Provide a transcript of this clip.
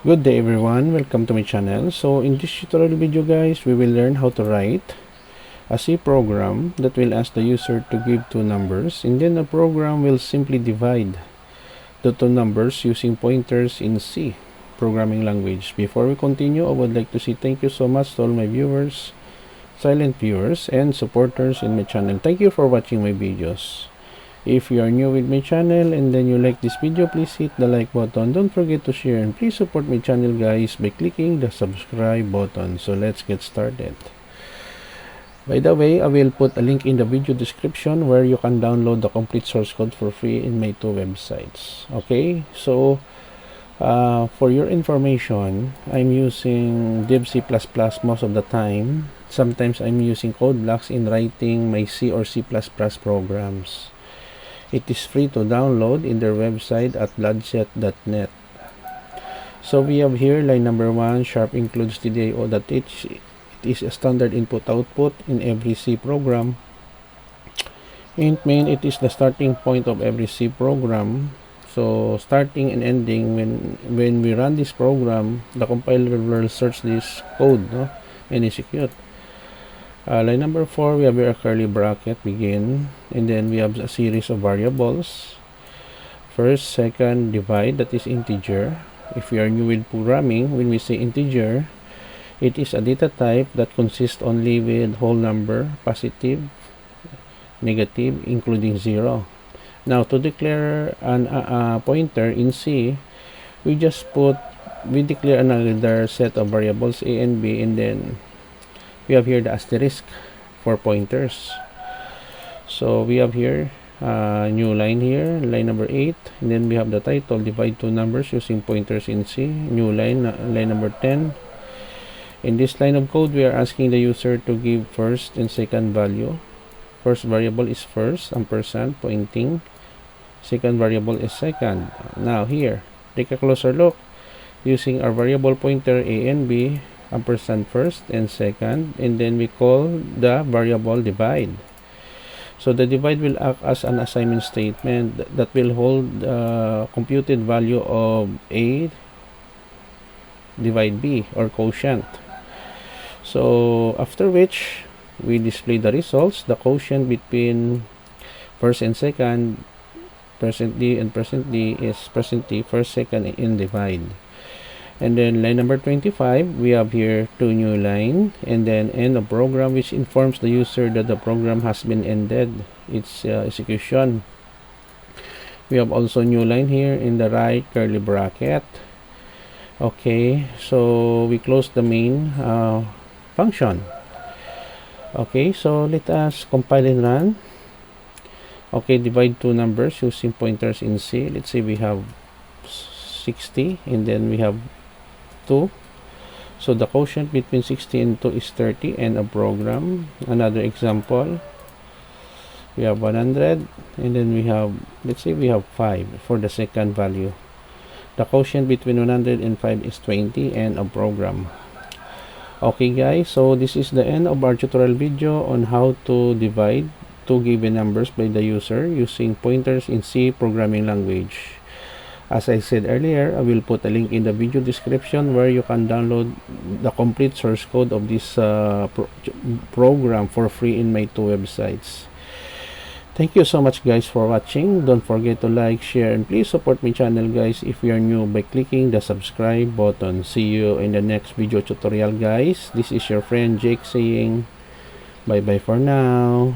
Good day everyone, welcome to my channel. So in this tutorial video guys, we will learn how to write a C program that will ask the user to give two numbers, and then the program will simply divide the two numbers using pointers in C programming language. Before we continue, I would like to say thank you so much to all my viewers, silent viewers, and supporters in my channel. Thank you for watching my videos. If you are new with my channel and then you like this video, please hit the like button. Don't forget to share, and please support my channel guys by clicking the subscribe button. So let's get started. By the way, I will put a link in the video description where you can download the complete source code for free in my two websites. Okay, so for your information, I'm using Div C++ most of the time. Sometimes I'm using code blocks in writing my C or C++ programs. It is free to download in their website at bloodset.net. So we have here line number 1, sharp includes TDIO.h. It is a standard input-output in every C program. Int main, it is the starting point of every C program. So starting and ending, when we run this program, the compiler will search this code, and execute. Line number 4, we have here a curly bracket begin, and then we have a series of variables. First, second, divide, that is integer. If you are new with programming, when we say integer, it is a data type that consists only with whole number, positive, negative, including 0. Now, to declare a pointer in C, we declare another set of variables a and b, and then we have here the asterisk for pointers. So we have here new line here, line number 8, and then we have the title, divide two numbers using pointers in C. New line, line number 10. In this line of code, we are asking the user to give first and second value. First variable is first, ampersand, pointing. Second variable is second. Now here, take a closer look. Using our variable pointer a and b, ampersand first and second, and then we call the variable divide. So the divide will act as an assignment statement that will hold the computed value of a divide b, or quotient. So after which we display the results. The quotient between first and second, percent %d and percent %d is percent %t, first, second, in divide. And then line number 25, we have here two new line, and then end of program, which informs the user that the program has been ended its execution. We have also new line here in the right curly bracket. Okay, so we close the main function. Okay, so let us compile and run. Okay, divide two numbers using pointers in C. Let's say we have 60, and then we have 2. So the quotient between 60 and 2 is 30, and a program. Another example, we have 100, and then we have, let's say we have 5 for the second value. The quotient between 100 and 5 is 20, and a program. Okay guys, so this is the end of our tutorial video on how to divide two given numbers by the user using pointers in C programming language. As I said earlier, I will put a link in the video description where you can download the complete source code of this program for free in my two websites. Thank you so much guys for watching. Don't forget to like, share, and please support my channel guys if you are new by clicking the subscribe button. See you in the next video tutorial guys. This is your friend Jake saying bye bye for now.